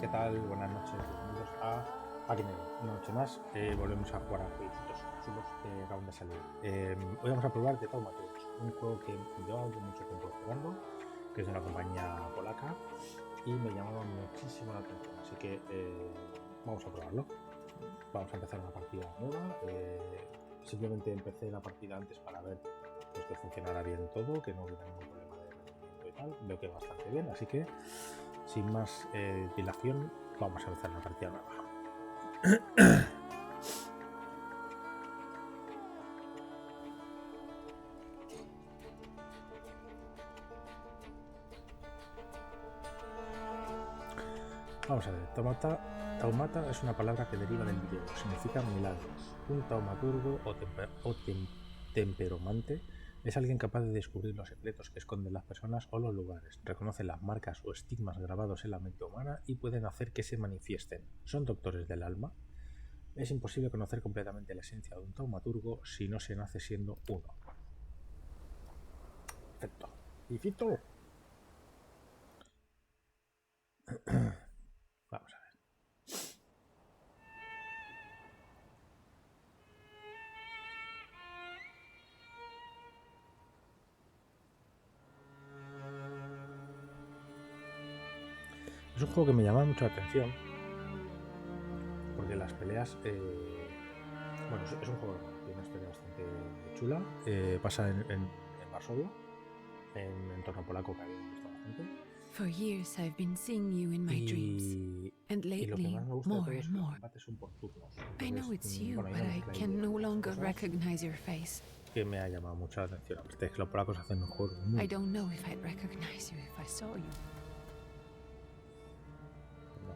¿qué tal? Buenas noches, bienvenidos a Kinect. Una noche más, volvemos a jugar a jueguitos chulos que acaban de salir. Hoy vamos a probar de Thaumaturge, un juego que llevaba mucho tiempo esperando, que es de una compañía polaca, y me llamaba muchísimo la atención, así que vamos a probarlo. Vamos a empezar una partida nueva. Simplemente empecé la partida antes para ver pues, que funcionara bien todo, que no hubiera ningún problema de rendimiento y tal. Veo que bastante bien, así que sin más dilación vamos a empezar una partida nueva. Vamos a ver, taumata es una palabra que deriva del griego, significa milagros. Un taumaturgo o temperomante es alguien capaz de descubrir los secretos que esconden las personas o los lugares, reconoce las marcas o estigmas grabados en la mente humana y pueden hacer que se manifiesten. Son doctores del alma. Es imposible conocer completamente la esencia de un taumaturgo si no se nace siendo uno. Perfecto. ¿Y Fito? Vamos a ver. Es un juego que me llama mucho la atención porque las peleas, bueno, es un juego que tiene una historia bastante chula. Pasa en Varsovia, en entorno polaco que habíamos visto bastante. For years I've been seeing you in my dreams, and Y lo que lately más me gusta de more todo es and que los more. combates son por turnos. I know Entonces, it's you, bueno, hay but una I mezcla ahí can de no varias longer cosas recognize your face. que me ha llamado mucho la atención. Aparte es que los polacos hacen un juego muy... I don't know if I'd recognize you if I saw you. No.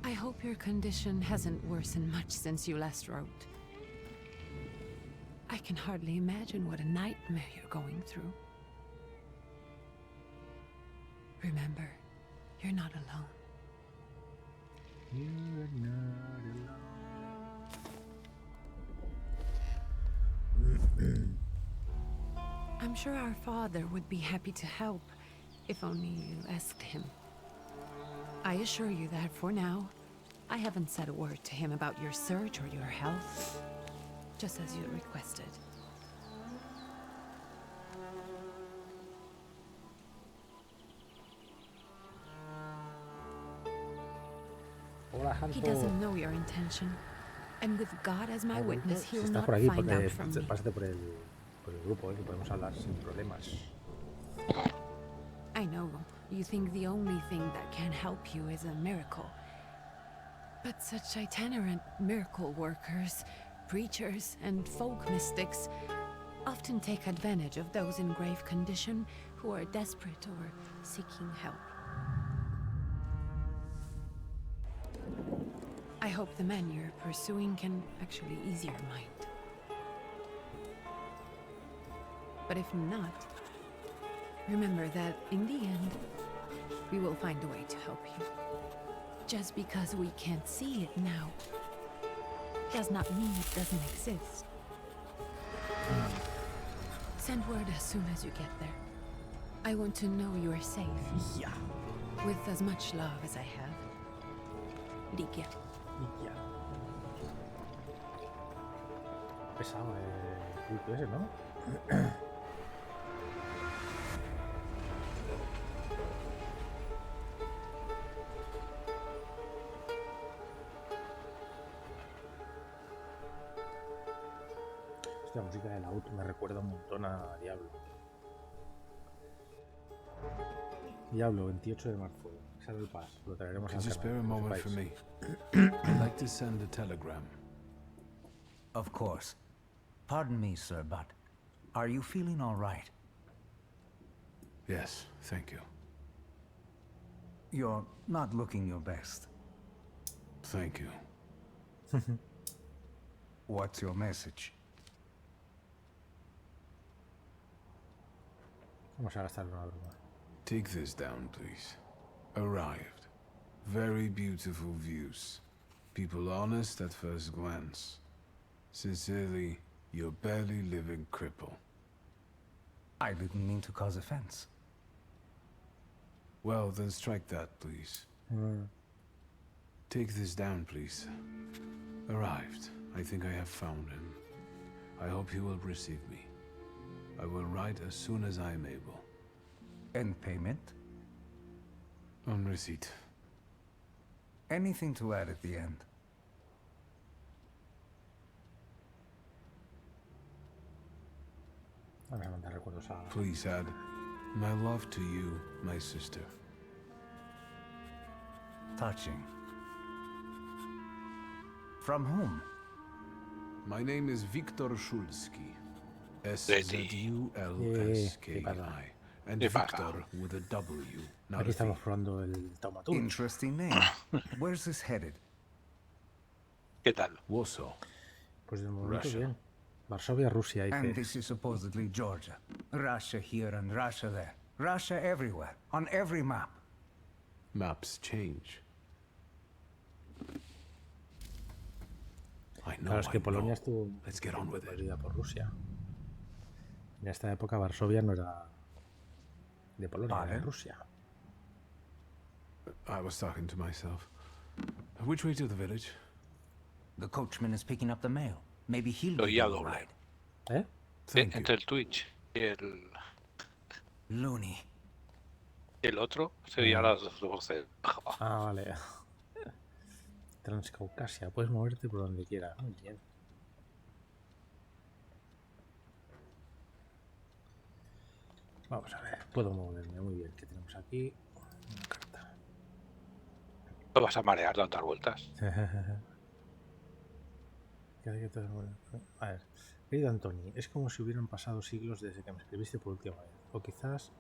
I hope your condition hasn't worsened much since you last wrote. I can hardly imagine what a nightmare you're going through. Remember, you're not alone. You're not alone. I'm sure our father would be happy to help, if only you asked him. I assure you that for now, I haven't said a word to him about your search or your health, just as you requested. Hola, He Hanto. doesn't know your intention, and with God as my witness, Si he'll estás not por aquí, find out from me. pásate por el grupo, que podemos hablar sin problemas. I know you think the only thing that can help you is a miracle. But such itinerant miracle workers, preachers, and folk mystics often take advantage of those in grave condition who are desperate or seeking help. I hope the man you're pursuing can actually ease your mind. But if not, remember that in the end, we will find a way to help you. Just because we can't see it now does not mean it doesn't exist. Send word as soon as you get there. I want to know you are safe. Yeah. With as much love as I have. Ligia. Ya. Pesado el culto ese, ¿no? La música del auto me recuerda un montón a Diablo. Diablo, 28 de marzo. Sale el pass. Lo traeremos al Could you canal. spare a No moment sepáis. for me? I'd like to send a telegram. Of course. Pardon me, sir, but are you feeling all right? Yes, thank you. You're not looking your best. Thank you. What's your message? Vamos a gastar una broma. Take this down, please. Arrived. Very beautiful views. People honest at first glance. Sincerely, your barely living cripple. I didn't mean to cause offense. Well, then strike that, please. Take this down, please. Arrived. I think I have found him. I hope he will receive me. I will write as soon as I am able. And payment? On receipt. Anything to add at the end? Vamos a mandar recuerdos a... Please add, my love to you, my sister. Touching. From whom? My name is Viktor Szulski. S-Z-U-L-S-K-I. And Victor with a W, not Aquí a estamos V. probando el Thaumaturge. Interesting name. Where's this headed? ¿Qué tal? Warsaw. Pues de momento Russia. bien. Varsovia, Rusia, And dice. this is supposedly Georgia. Russia here and Russia there. Russia everywhere. On every map. Maps change. I know, Claro, es que I Polonia know. estuvo Let's get on with it. invadida por Rusia. En esta época Varsovia no era de Polonia, era de Vale. Rusia. I was talking to myself. Which way to the village? The coachman is picking up the mail. Maybe he'll Lo give guía you a doble. ride. ¿Eh? Thank you. Entre el Twitch y Looney. el otro sería las 12. Ah, vale. Transcaucasia, puedes moverte por donde quieras. Muy bien. Vamos a ver, puedo moverme muy bien. ¿Qué tenemos aquí? Una carta. No vas a marear tantas vueltas. A ver, querido Antoni, es como si hubieran pasado siglos desde que me escribiste por última vez. O quizás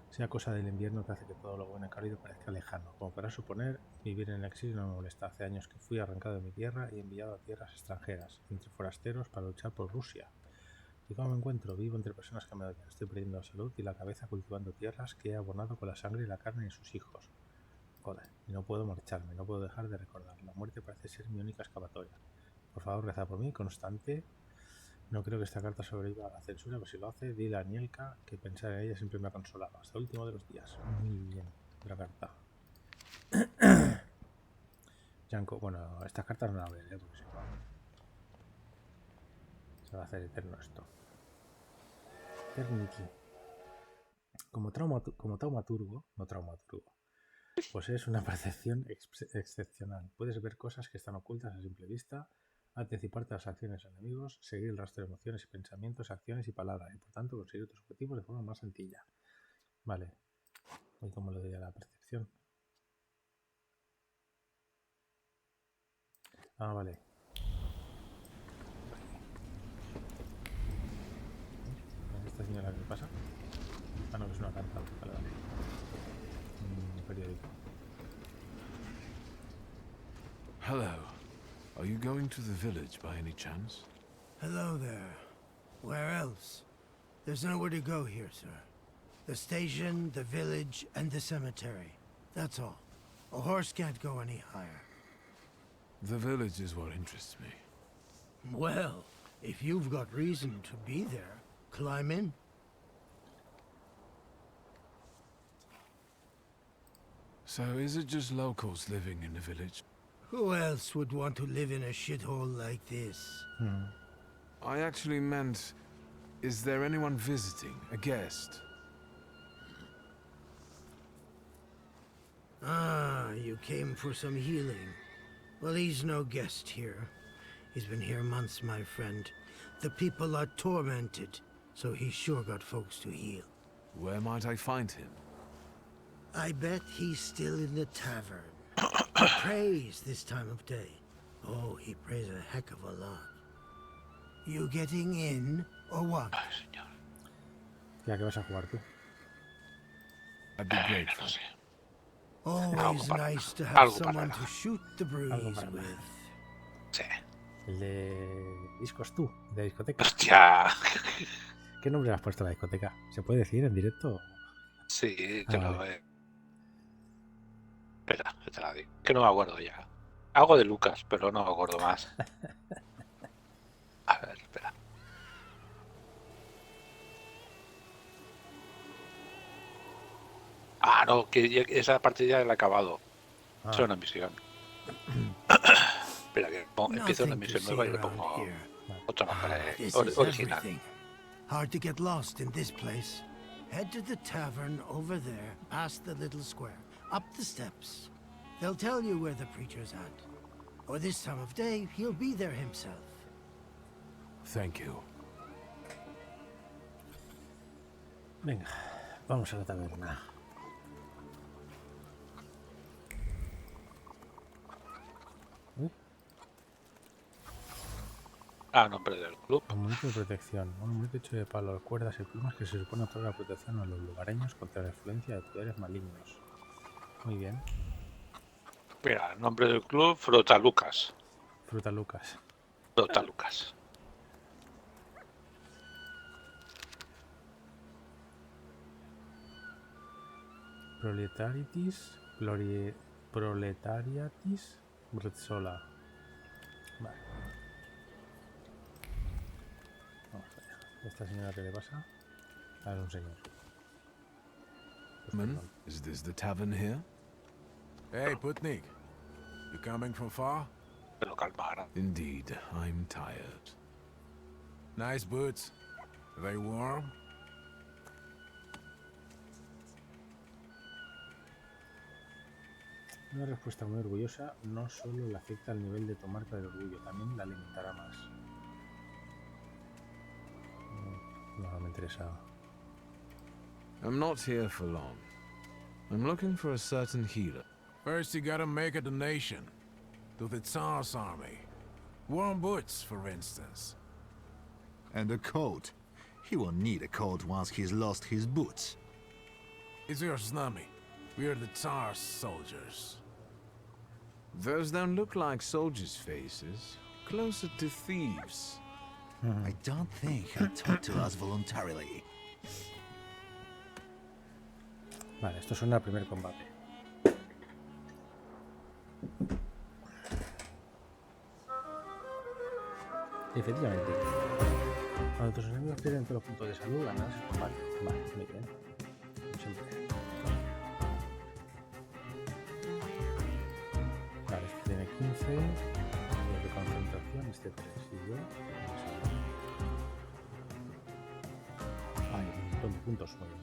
sea cosa del invierno que hace que todo lo bueno y cálido parezca lejano. Como podrás suponer, vivir en el exilio no me molesta. Hace años que fui arrancado de mi tierra y enviado a tierras extranjeras, entre forasteros, para luchar por Rusia. ¿Y cómo me encuentro? Vivo entre personas que me odian. Estoy perdiendo la salud y la cabeza cultivando tierras que he abonado con la sangre y la carne de sus hijos. Joder, y no puedo marcharme, no puedo dejar de recordar. La muerte parece ser mi única escapatoria. Por favor, reza por mí, constante. No creo que esta carta sobreviva a la censura, pero si lo hace, dile a Anielka que pensar en ella siempre me ha consolado. Hasta el último de los días. Muy bien, otra carta. Janko, bueno, estas cartas no las voy a leer porque se va a hacer eterno esto. Eternity. Como taumaturgo, no traumaturgo, pues es una percepción excepcional. Puedes ver cosas que están ocultas a simple vista, anticiparte a las acciones de enemigos, seguir el rastro de emociones y pensamientos, acciones y palabras, y por tanto conseguir tus objetivos de forma más sencilla. Vale. ¿Y cómo le doy a la percepción? Ah, vale. ¿Esta señora qué pasa? Ah, no, que es una carta. Vale, vale. Un periódico. Hello. Are you going to the village by any chance? Hello there. Where else? There's nowhere to go here, sir. The station, the village, and the cemetery. That's all. A horse can't go any higher. The village is what interests me. Well, if you've got reason to be there, climb in. So is it just locals living in the village? Who else would want to live in a shithole like this? I actually meant, is there anyone visiting, a guest? Ah, you came for some healing. Well, he's no guest here. He's been here months, my friend. The people are tormented, so he's sure got folks to heal. Where might I find him? I bet he's still in the tavern. He prays this time of day. Oh, he prays a heck of a lot. You getting in, or what? Ay, señor. ¿Ya que vas a jugar tú? I'd be grateful. No sé. Always para- nice to have algo para someone nada. to shoot the breeze para with. nada. Sí. El de discos tú, de discoteca. Hostia. ¿Qué nombre le has puesto a la discoteca? ¿Se puede decir en directo? Sí, Ah, te lo vale. doy. Espera, que te la digo. Que no me acuerdo ya. Algo de Lucas, pero no me acuerdo más. A ver, espera. Ah, no, que esa parte ya la he acabado. Ah, Es una misión. Espera, que empiezo una Nothing to misión see nueva y le around pongo here. otro nombre This is original. everything. Hard to get lost in this place. Head to the tavern over there, past the little square, up the steps. They'll tell you where the preacher's at. Or this time of day, he'll be there himself. Thank you. venga, vamos a la taberna. Uy, Ah, nombre del club. amuleto de protección. Un amuleto hecho de palos, cuerdas y plumas que se supone otorga protección a los lugareños contra la influencia de poderes malignos. Muy bien. Mira, nombre del club, Frota Lucas. Fruta Lucas. Frota Lucas. Proletariatis Bretzola. Vale. Vamos allá. ¿Esta señora qué le pasa? Ah, es un señor. Pues perdón. Is this the tavern here? Hey, Putnik. You coming from far? Que lo calmara. Indeed, I'm tired. Nice boots. Are they warm? Una respuesta muy orgullosa no solo le afecta al nivel de tu marca del orgullo, también la alimentará más. No me interesa. I'm not here for long. I'm looking for a certain healer. First, you gotta make a donation to the Tsar's army. Warm boots, for instance. And a coat. He won't need a coat once he's lost his boots. It's your snummy. We're the Tsar's soldiers. Those don't look like soldiers' faces. Closer to thieves. I don't think he'll talk to us voluntarily. Vale, esto suena al primer combate. Efectivamente. Cuando tus enemigos pierden todos los puntos de salud, ganarás el combate. Vale, muy bien. Siempre. Vale, este tiene 15. Y el de concentración, este 3. Y yo. Vale, un montón de puntos. Muy bien.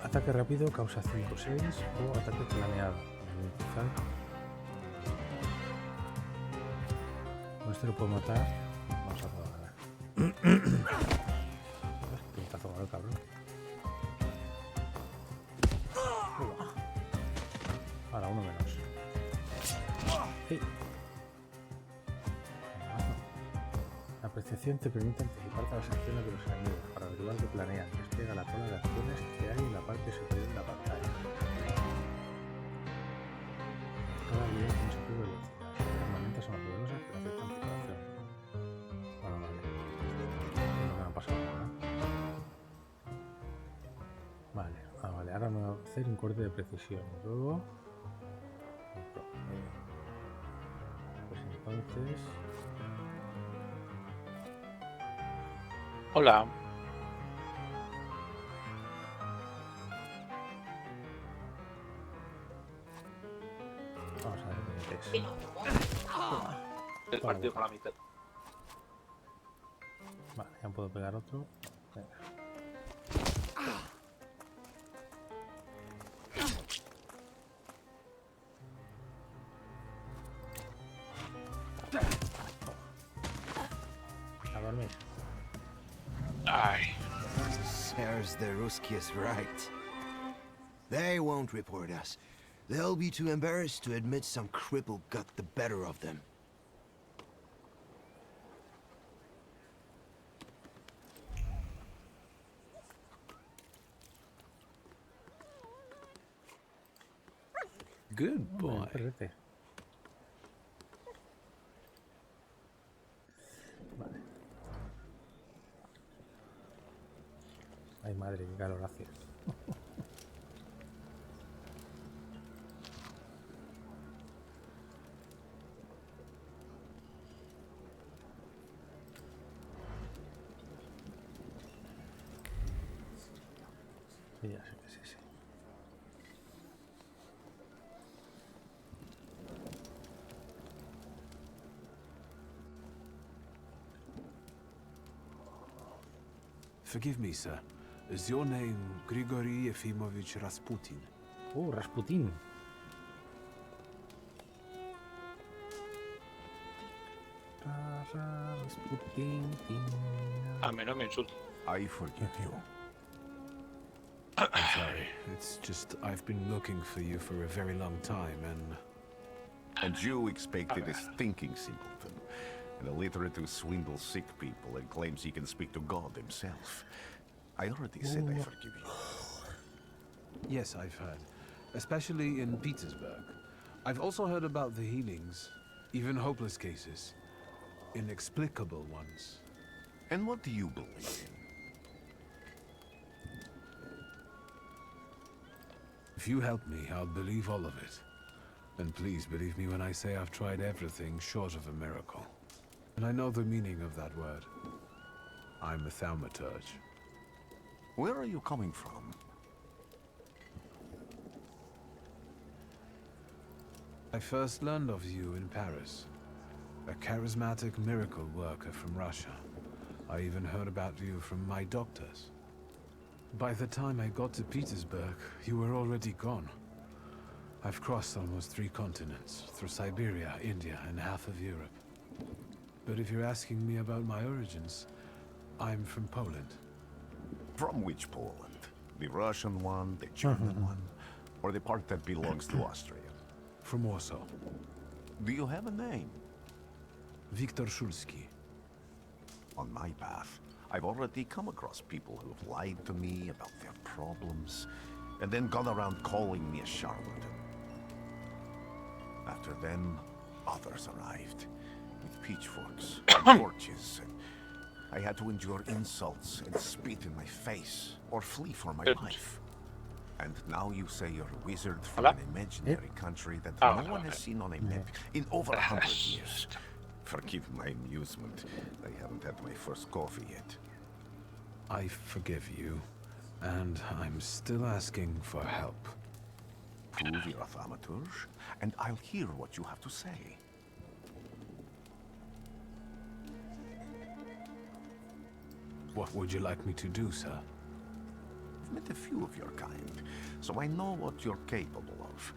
Ataque rápido causa 5-6 o ataque planeado. Ralentizar. Con este lo puedo matar. Vamos a probar. Pintazo con el cabrón. Ahora uno menos. Sí. La percepción te permite anticiparte a las acciones de los enemigos para averiguar que planean. Despliega la cola de acciones que hay en la parte superior de la pantalla. Cada habilidad tiene su propia velocidad. Las herramientas son poderosas pero afectan preparación. Bueno, vale. No me han pasado nada. Vale, vale. Ahora me voy a hacer un corte de precisión. Y luego. Pues entonces. Hola. Vamos a ver qué es. El partido por la mitad. Vale, ya puedo pegar otro. Venga. A dormir. Ay. Serves the Ruskies right. They won't report us. They'll be too embarrassed to admit some cripple got the better of them. Good boy. Perrete. Vale. Ay madre, qué calor hace. Sí, ya sé que sí, sí. Forgive me, sir. Is your name Grigory Efimovich Rasputin? Oh, Rasputin. Rasputin. A mí no me insulta. I forgive you. I'm sorry. It's just I've been looking for you for a very long time, and And you expected a stinking simpleton, an illiterate who swindles sick people and claims he can speak to God himself. I already said I forgive you. yes, I've heard, especially in Petersburg. I've also heard about the healings, even hopeless cases, inexplicable ones. And what do you believe in? If you help me, I'll believe all of it. And please believe me when I say I've tried everything short of a miracle. And I know the meaning of that word. I'm a Thaumaturge. Where are you coming from? I first learned of you in Paris. A charismatic miracle worker from Russia. I even heard about you from my doctors. By the time I got to Petersburg, you were already gone. I've crossed almost 3 continents, through Siberia, India, and half of Europe. But if you're asking me about my origins, I'm from Poland. From which Poland? The Russian one, the German one, or the part that belongs to Austria? From Warsaw. Do you have a name? Viktor Szulski. On my path, I've already come across people who've lied to me about their problems, and then gone around calling me a charlatan. After them, others arrived, with pitchforks and torches, and I had to endure insults and spit in my face, or flee for my life. And now you say you're a wizard from an imaginary country that no one has seen on a map in over 100 years. Forgive my amusement. I haven't had my first coffee yet. I forgive you, and I'm still asking for help. Prove you're a Thaumaturge, and I'll hear what you have to say. What would you like me to do, sir? I've met a few of your kind, so I know what you're capable of.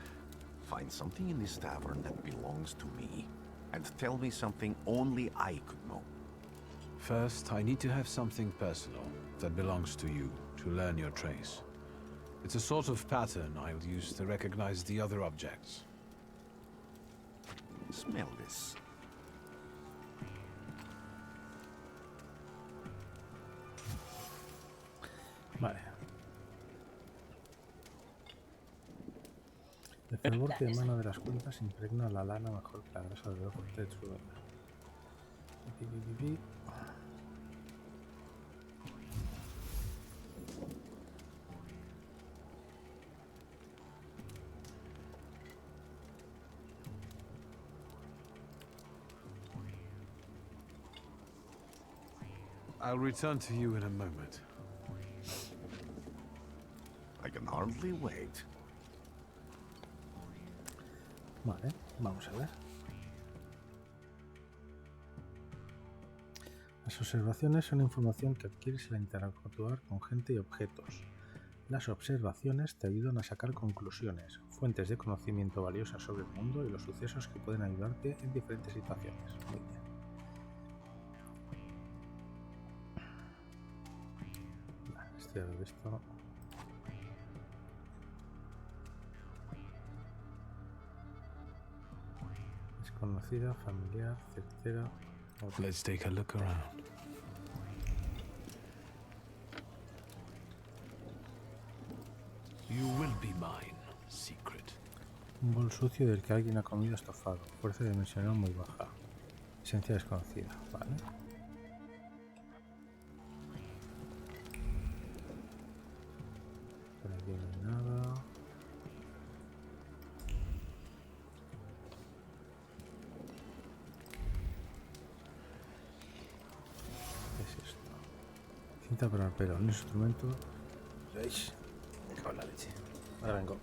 Find something in this tavern that belongs to me, and tell me something only I could know. First, I need to have something personal that belongs to you to learn your trace. It's a sort of pattern I'll use to recognize the other objects. Smell this. Vale. El fervor que emana de las cuentas impregna la lana mejor que la grasa del ojo de su venda. I'll return to you in a moment. I can hardly wait. Vale, vamos a ver. Las observaciones son información que adquieres al interactuar con gente y objetos. Las observaciones te ayudan a sacar conclusiones, fuentes de conocimiento valiosas sobre el mundo y los sucesos que pueden ayudarte en diferentes situaciones. Muy bien. Vale, esto ya lo he visto. Desconocida, familiar, certera. Let's take a look around. You will be mine, secret. Un bol sucio del que alguien ha comido estofado. Fuerza dimensional muy baja. Esencia desconocida. Vale. Por aquí no hay nada. ¿Qué es esto? Cinta para el pelo. Un instrumento. ¿Veis? Me cago en la leche. Ahora vengo.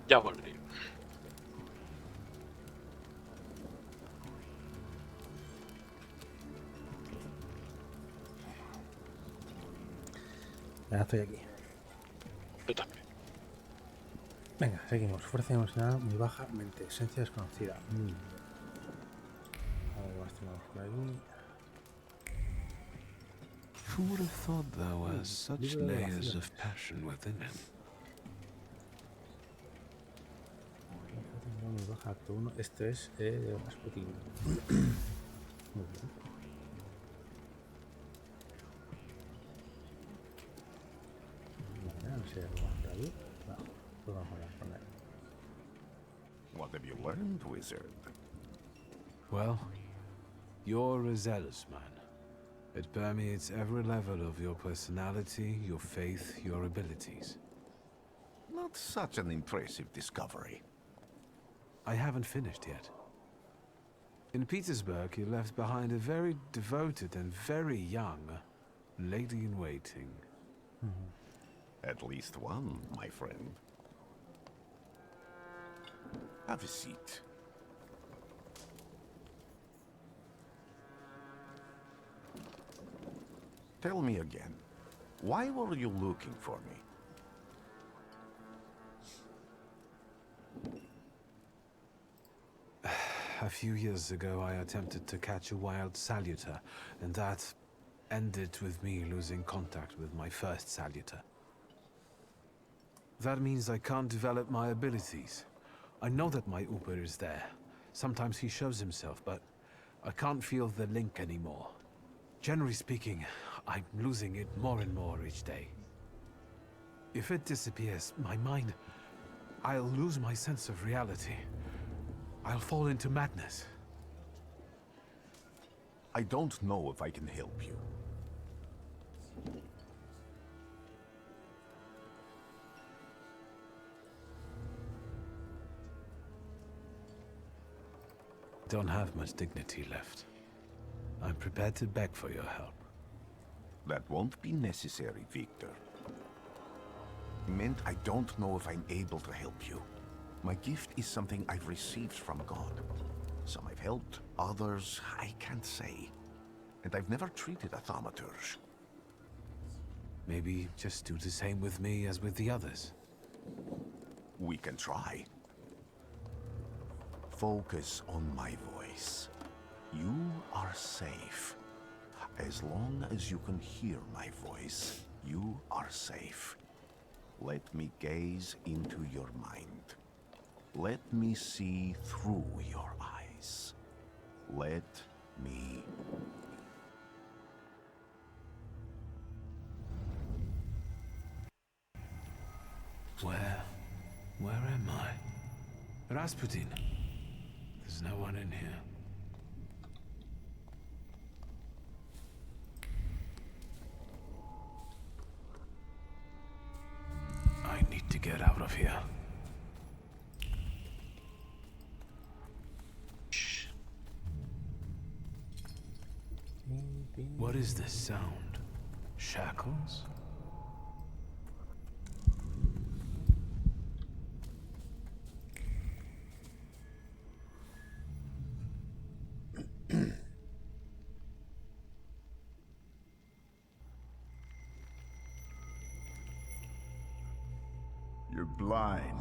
Ya volveré. Ya estoy aquí. Yo también. Venga, seguimos. Fuerza emocional muy baja, mente, esencia desconocida. Algo más tenemos por aquí. Who would have thought there were such libro de layers of oraciones. passion within him? Fuerza emocional muy baja, acto 1. Este es Rasputin. Muy bien. Vale, no sé si hay algo más por ahí. No, pues vamos a poner. What have you learned, wizard? Well, you're a zealous man. It permeates every level of your personality, your faith, your abilities. Not such an impressive discovery. I haven't finished yet. In Petersburg, you left behind a very devoted and very young lady-in-waiting. At least one, my friend. Have a seat. Tell me again, why were you looking for me? A few years ago, I attempted to catch a wild saluter, and that ended with me losing contact with my first saluter. That means I can't develop my abilities. I know that my Uber is there. Sometimes he shows himself, but I can't feel the link anymore. Generally speaking, I'm losing it more and more each day. If it disappears, my mind... I'll lose my sense of reality. I'll fall into madness. I don't know if I can help you. Don't have much dignity left. I'm prepared to beg for your help. That won't be necessary, Victor. I meant I don't know if I'm able to help you. My gift is something I've received from God. Some I've helped, others I can't say. And I've never treated a thaumaturge. Maybe just do the same with me as with the others. We can try. Focus on my voice. You are safe. As long as you can hear my voice, you are safe. Let me gaze into your mind. Let me see through your eyes. Let me... Where am I? Rasputin. There's no one in here. I need to get out of here. What is this sound? Shackles? You're blind.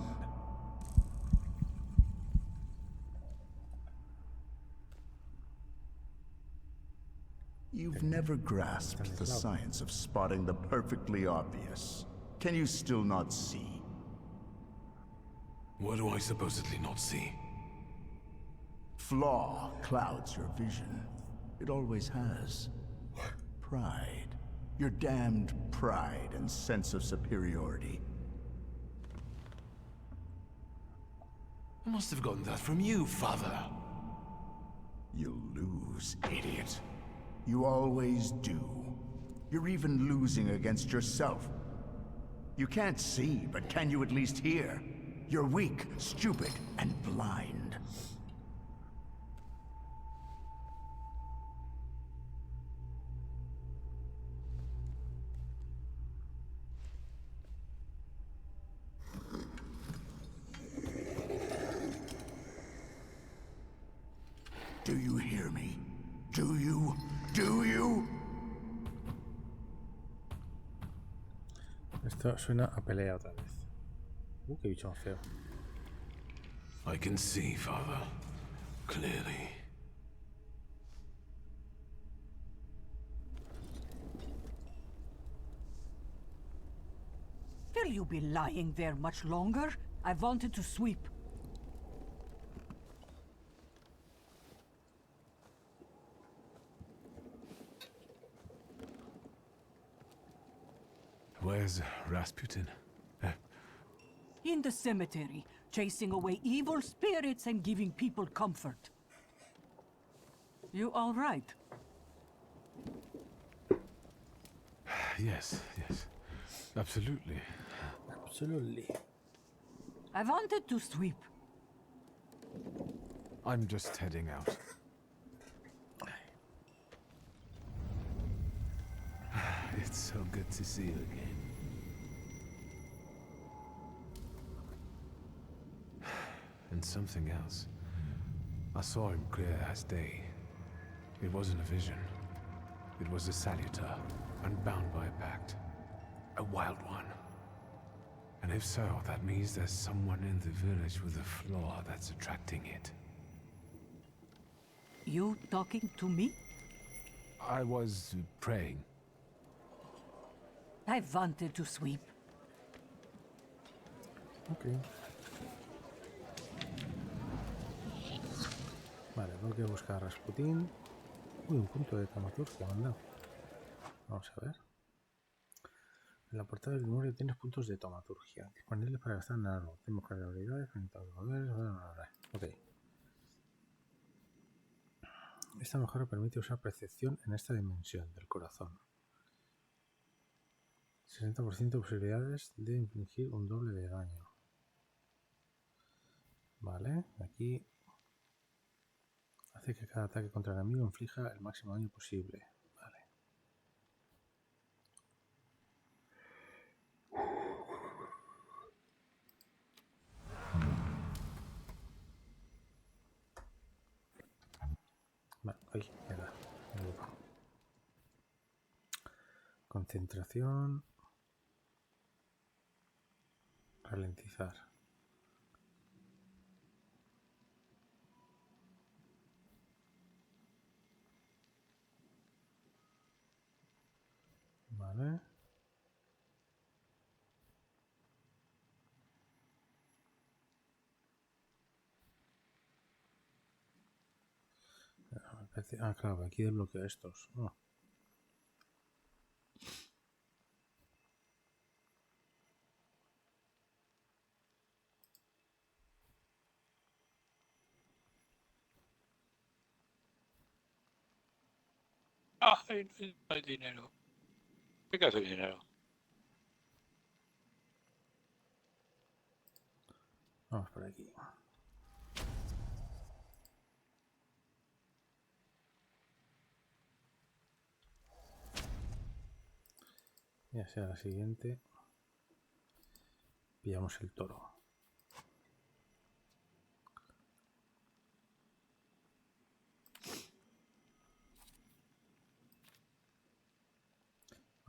You've never grasped the science of spotting the perfectly obvious. Can you still not see? What do I supposedly not see? Flaw clouds your vision. It always has. Pride. Your damned pride and sense of superiority. I must have gotten that from you, Father. You'll lose, idiot. You always do. You're even losing against yourself. You can't see, but can you at least hear? You're weak, stupid, and blind. Do you? Do you? Esto suena a pelea otra vez. Qué bicho más feo. I can see, Father. Clearly. Will you be lying there much longer? I wanted to sweep. Where's Rasputin? In the cemetery, chasing away evil spirits and giving people comfort. You all right? Yes, yes. Absolutely. Absolutely. I wanted to sweep. I'm just heading out. It's so good to see you again. And something else. I saw him clear as day. It wasn't a vision. It was a saluter, unbound by a pact. A wild one. And if so, that means there's someone in the village with a flaw that's attracting it. You talking to me? I was praying. I wanted to sweep. Ok. Vale, tengo que buscar a Rasputin. Uy, un punto de Thaumaturge me han dado. Vamos a ver. En la portada del memoria tienes puntos de Thaumaturgia. Disponibles para gastar en algo. Tenemos que habilidades, fragmentados de poderes. Ok. Esta mejora permite usar percepción en esta dimensión del corazón. 60% de posibilidades de infligir un doble de daño. Vale, aquí hace que cada ataque contra el enemigo inflija el máximo daño posible. Vale. Vale, ahí, queda. Concentración. Ralentizar. Vale. Ah, claro, aquí desbloqueo estos. Oh. Ay, no hay dinero. ¿Qué hace dinero? Vamos por aquí. Ya sea la siguiente. Pillamos el toro.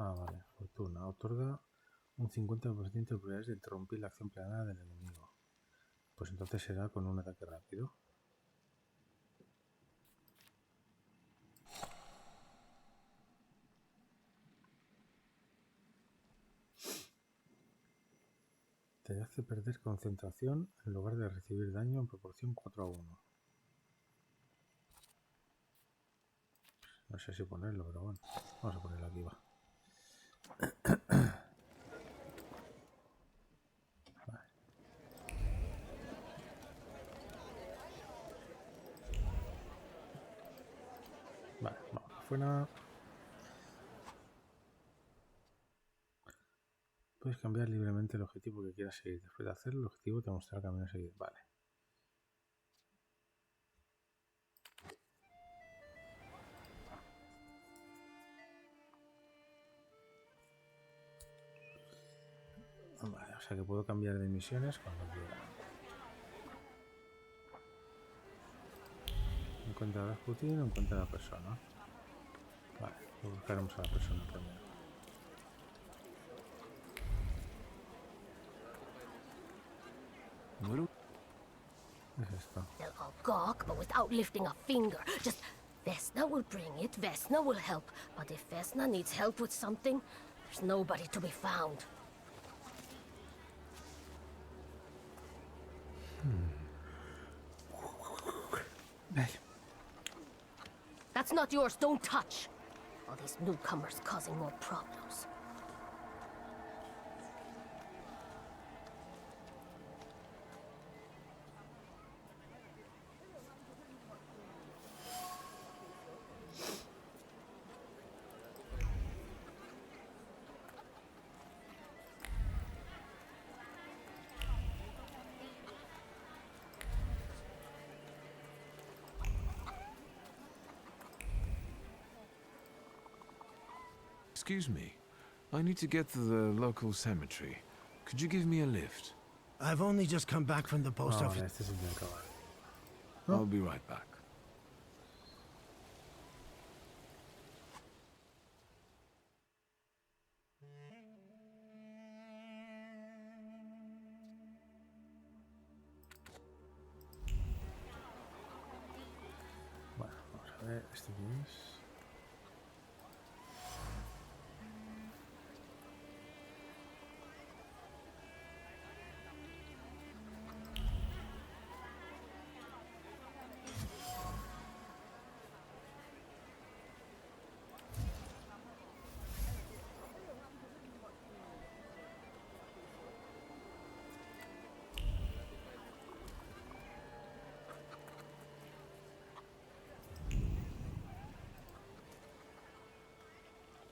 Ah, vale. Fortuna. Otorga un 50% de probabilidades de interrumpir la acción planeada del enemigo. Pues entonces será con un ataque rápido. Te hace perder concentración en lugar de recibir daño en proporción 4-1. No sé si ponerlo, pero bueno. Vamos a ponerlo aquí, va. Vale, vamos afuera. Puedes cambiar libremente el objetivo que quieras seguir. Después de hacerlo, el objetivo te mostrará el camino a seguir. Vale. Vale, o sea que puedo cambiar de misiones cuando quiera. encuentra a Rasputin, no encuentra a la persona. Vale, buscaremos a la persona primero. ¿Qué es esto? They'll all gawk, but without lifting a finger. Just, Vesna will bring it, Vesna will help. But if Vesna needs help with something, there's nobody to be found. That's not yours, don't touch. All these newcomers causing more problems. Excuse me. I need to get to the local cemetery. Could you give me a lift? I've only just come back from the post office. Este es el de acabar. I'll be right back. Bueno, vamos a ver, ¿este qué es?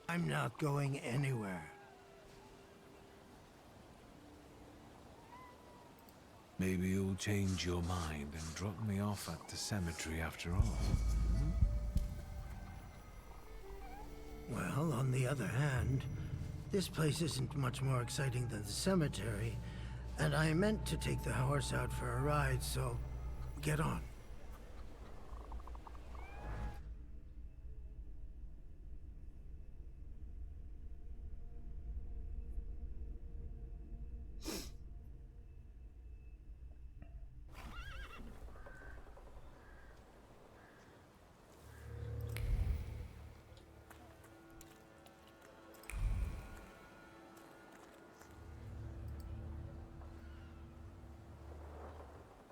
I'm not going anywhere. Maybe you'll change your mind and drop me off at the cemetery after all. Well, on the other hand, this place isn't much more exciting than the cemetery, and I meant to take the horse out for a ride, so get on.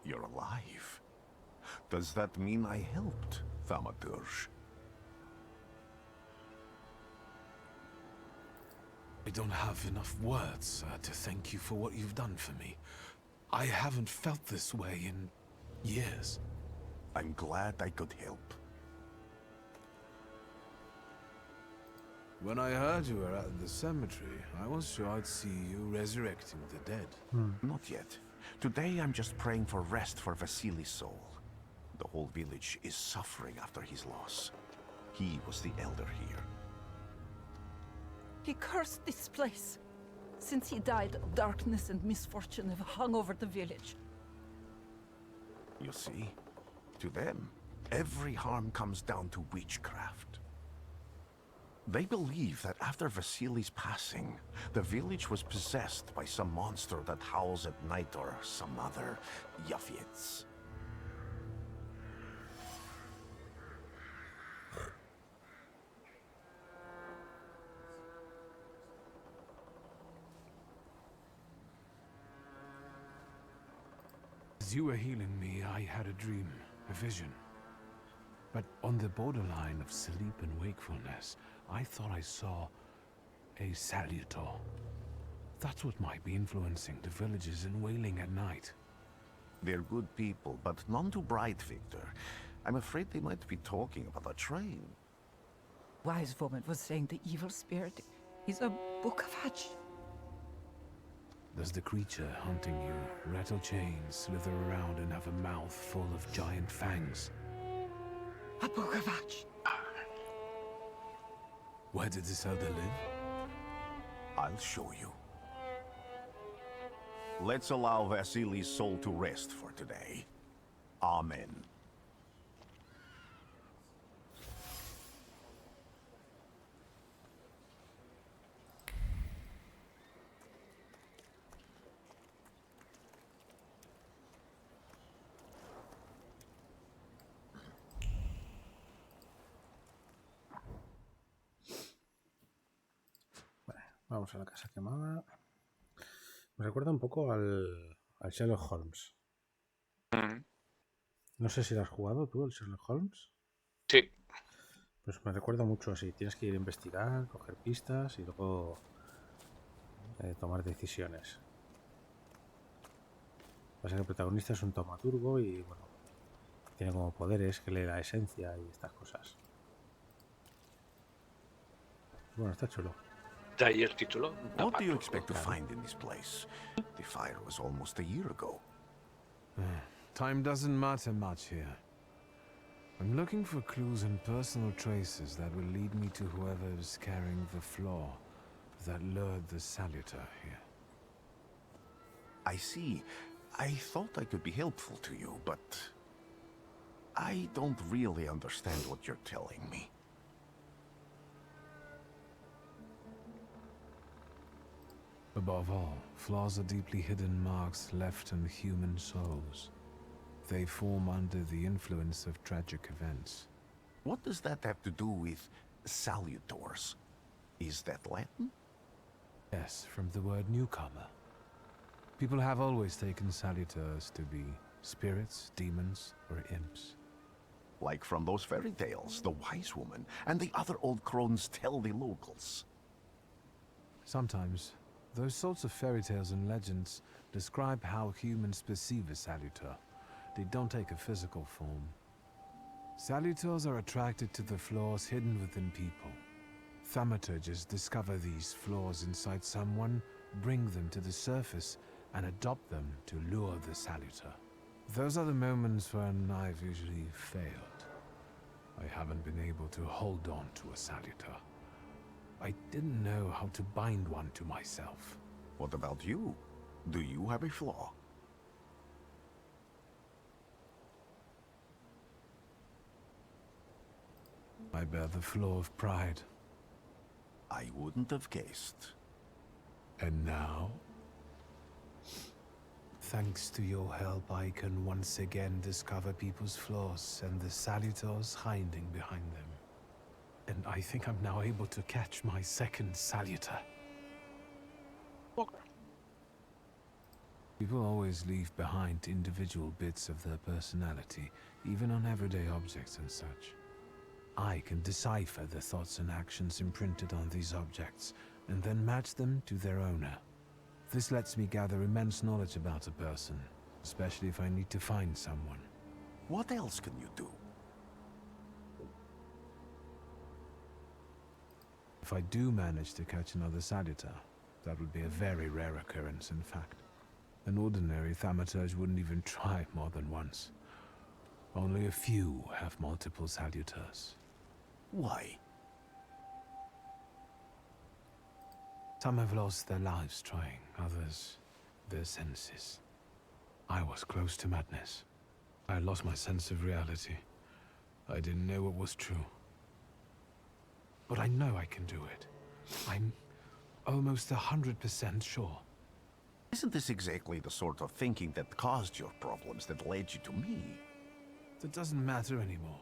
You're alive. Does that mean I helped, Thaumaturge? I don't have enough words to thank you for what you've done for me. I haven't felt this way in years. I'm glad I could help. When I heard you were at the cemetery, I was sure I'd see you resurrecting the dead. Not yet. Today I'm just praying for rest for Vasily's soul. The whole village is suffering after his loss. He was the elder here. He cursed this place. Since he died, darkness and misfortune have hung over the village. You see, to them, every harm comes down to witchcraft. They believe that after Vasily's passing, the village was possessed by some monster that howls at night or some other Yafits. As you were healing me, I had a dream, a vision. But on the borderline of sleep and wakefulness, I thought I saw a salutor. That's what might be influencing the villagers in Wailing at night. They're good people, but none too bright, Victor. I'm afraid they might be talking about a train. Wise woman was saying the evil spirit is a book of hatch. Does the creature hunting you rattle chains, slither around, and have a mouth full of giant fangs? A book of hatch. Where did this elder live? I'll show you. Let's allow Vasily's soul to rest for today. Amen. Vamos a la casa quemada. Me recuerda un poco al Sherlock Holmes. No sé si lo has jugado tú, el Sherlock Holmes. Sí. Pues me recuerda mucho así. Tienes que ir a investigar, coger pistas y luego tomar decisiones. Pasa que el protagonista es un taumaturgo y bueno, tiene como poderes que lee la esencia y estas cosas. Bueno, está chulo. De ahí el título. What do you expect to Claro. find in this place? The fire was almost a year ago. Time doesn't matter much here. I'm looking for clues and personal traces that will lead me to whoever is carrying the flaw that lured the Salutor here. I see. I thought I could be helpful to you, but I don't really understand what you're telling me. Above all, flaws are deeply hidden marks left on human souls. They form under the influence of tragic events. What does that have to do with salutors? Is that Latin? Yes, from the word newcomer. People have always taken salutors to be spirits, demons, or imps. Like from those fairy tales, the wise woman and the other old crones tell the locals. Sometimes, those sorts of fairy tales and legends describe how humans perceive a salutor. They don't take a physical form. Salutors are attracted to the flaws hidden within people. Thaumaturges discover these flaws inside someone, bring them to the surface, and adopt them to lure the salutor. Those are the moments when I've usually failed. I haven't been able to hold on to a salutor. I didn't know how to bind one to myself. What about you? Do you have a flaw? I bear the flaw of pride. I wouldn't have guessed. And now? Thanks to your help, I can once again discover people's flaws and the salutors hiding behind them. And I think I'm now able to catch my second salutor. People always leave behind individual bits of their personality, even on everyday objects and such. I can decipher the thoughts and actions imprinted on these objects, and then match them to their owner. This lets me gather immense knowledge about a person, especially if I need to find someone. What else can you do? If I do manage to catch another salutor, that would be a very rare occurrence, in fact. An ordinary Thaumaturge wouldn't even try more than once. Only a few have multiple salutors. Why? Some have lost their lives trying, others their senses. I was close to madness. I lost my sense of reality. I didn't know what was true. But I know I can do it. I'm almost 100% sure. Isn't this exactly the sort of thinking that caused your problems that led you to me? That doesn't matter anymore.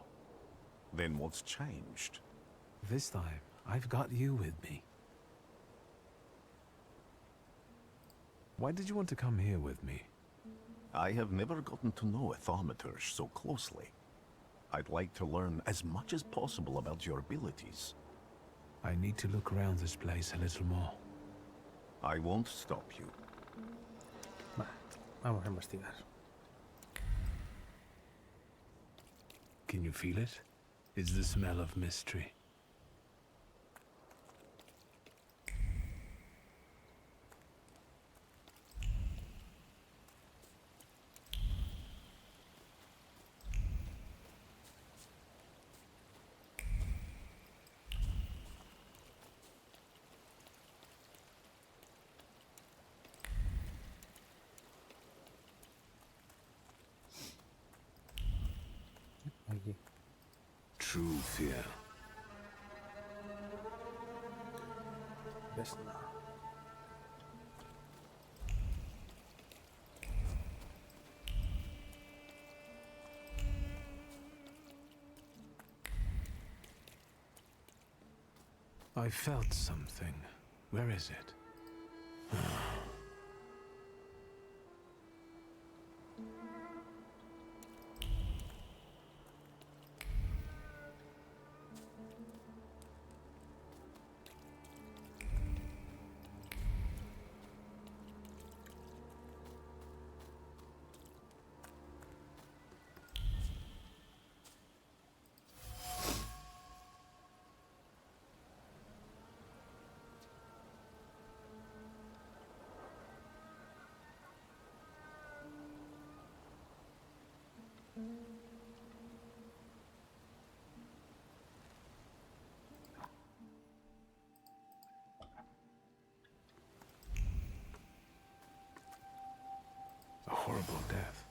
Then what's changed? This time, I've got you with me. Why did you want to come here with me? I have never gotten to know a Thaumaturge so closely. I'd like to learn as much as possible about your abilities. I need to look around this place a little more. I won't stop you. Vamos a investigar. Can you feel it? It's the smell of mystery. Aquí. True fear. ¿Ves? No. I felt something. Where is it? A horrible death.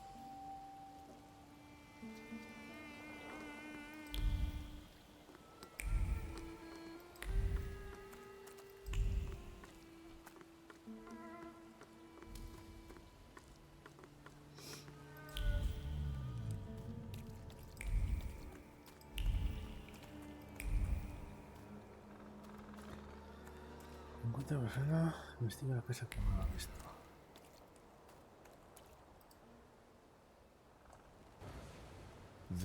Encuentra la persona, investiga la casa con esto.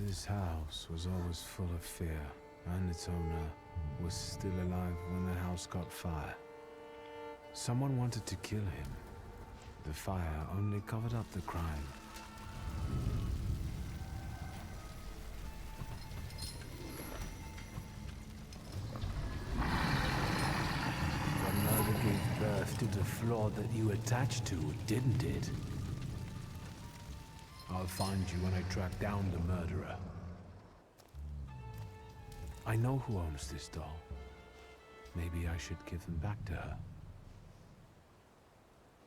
This house was always full of fear, and its owner was still alive when the house caught fire. Someone wanted to kill him. The fire only covered up the crime. The murder gave birth to the flaw that you attached to, didn't it? I'll find you when I track down the murderer. I know who owns this doll. Maybe I should give them back to her.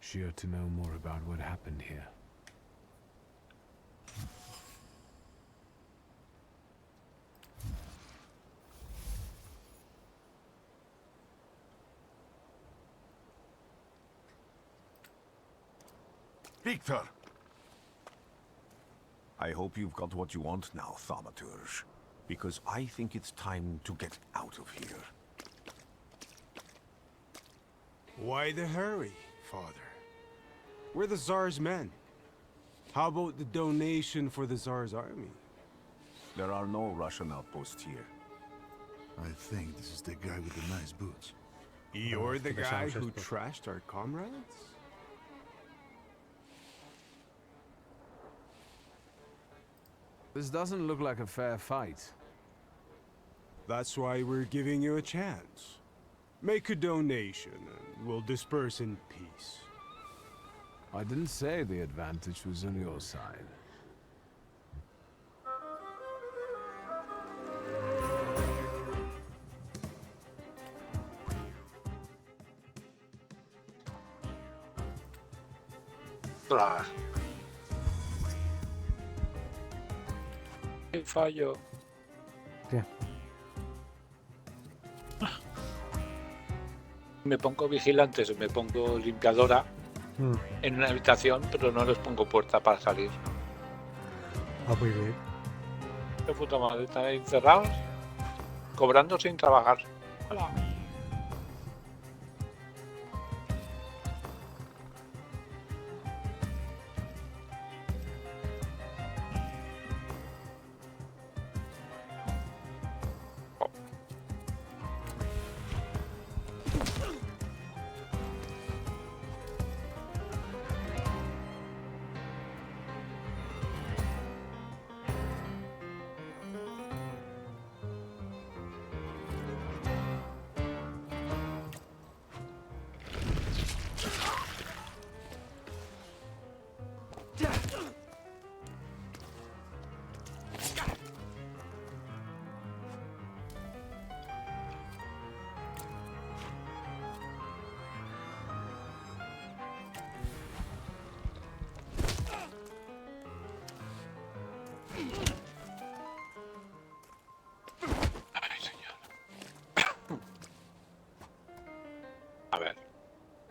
She ought to know more about what happened here. Victor! I hope you've got what you want now, Thaumaturge. Because I think it's time to get out of here. Why the hurry, Father? We're the Tsar's men. How about the donation for the Tsar's army? There are no Russian outposts here. I think this is the guy with the nice boots. You're the guy who trashed our comrades? This doesn't look like a fair fight. That's why we're giving you a chance. Make a donation and we'll disperse in peace. I didn't say the advantage was on your side. Ah. ¡Qué fallo! ¿Qué? Me pongo vigilantes, me pongo limpiadora en una habitación, pero no les pongo puerta para salir. Ah, muy bien. Qué puta madre, están ahí encerrados, cobrando sin trabajar. Hola. A ver,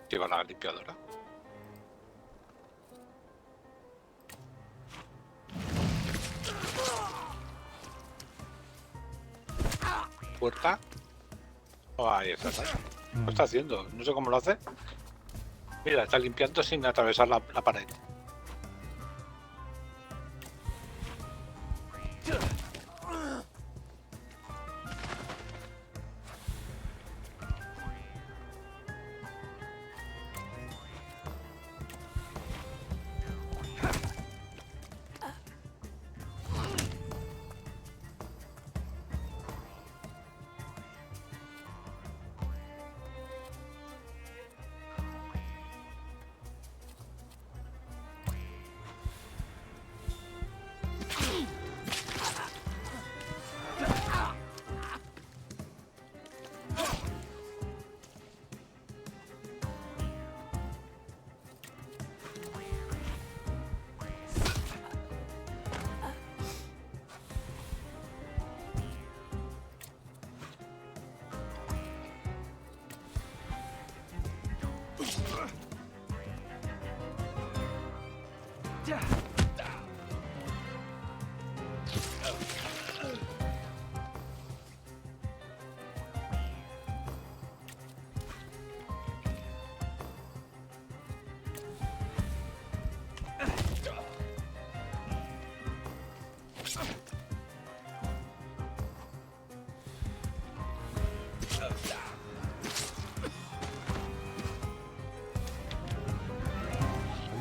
lleva la limpiadora. Puerta. Oh, ahí está. Lo está haciendo, no sé cómo lo hace. Mira, está limpiando sin atravesar la pared.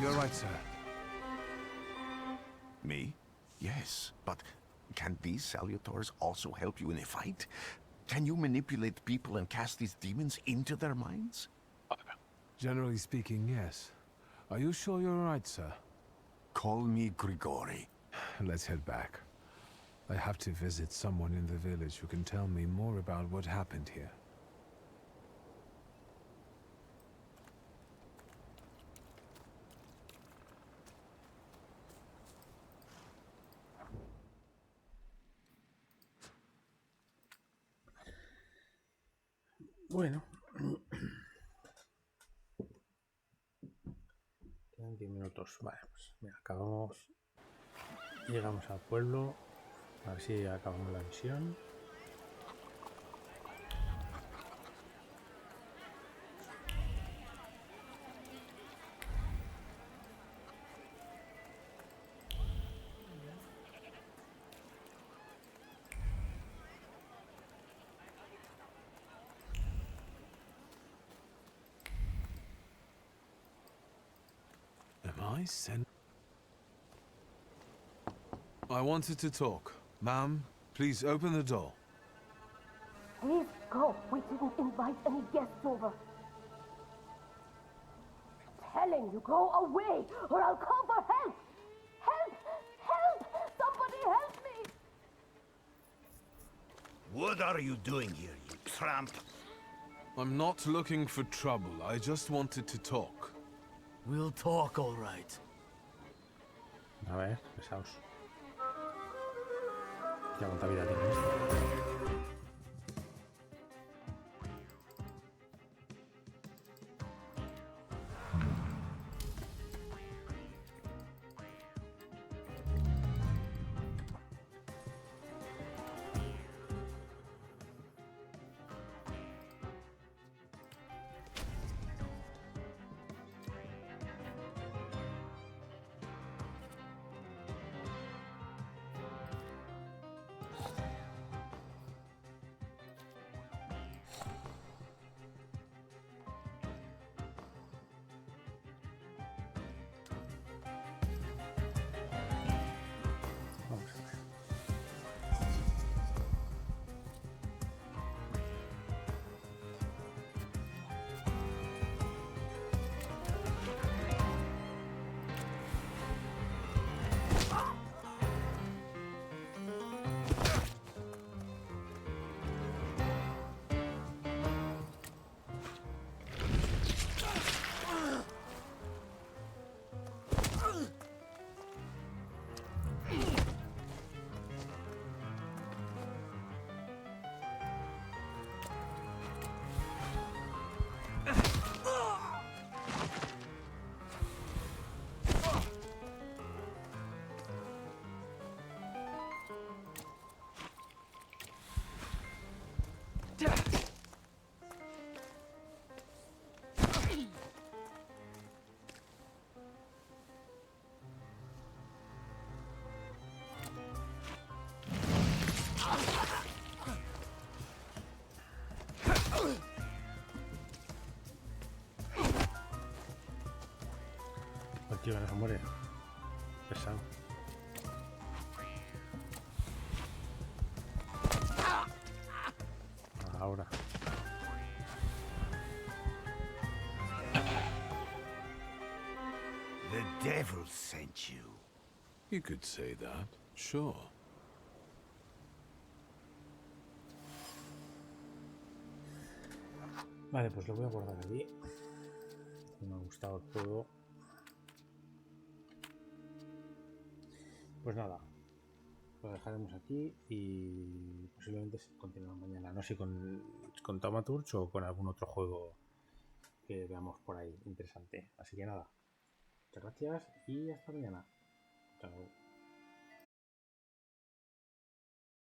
You're right, sir. Me? Yes, but can these salutors also help you in a fight? Can you manipulate people and cast these demons into their minds? Generally speaking, yes. Are you sure you're right, sir? Call me Grigori. Let's head back. I have to visit someone in the village who can tell me more about what happened here. Bueno. Quedan 10 minutos. Vale, pues mira, acabamos. Llegamos al pueblo. A ver si acabamos la misión. I wanted to talk. Ma'am, please open the door. Please go. We didn't invite any guests over. I'm telling you, go away, or I'll call for help. Help! Help! Somebody help me! What are you doing here, you tramp? I'm not looking for trouble. I just wanted to talk. We'll talk, all right. A ver, pesaos. Ya cuánta vida tiene esto. El tío que no se muere. Pesado. Ahora. The devil sent you. You could say that, sure. Vale, pues lo voy a guardar aquí. Me ha gustado el juego. Pues nada, lo dejaremos aquí y posiblemente continuemos mañana. No sé con Thaumaturge o con algún otro juego que veamos por ahí interesante. Así que nada, muchas gracias y hasta mañana. Chao.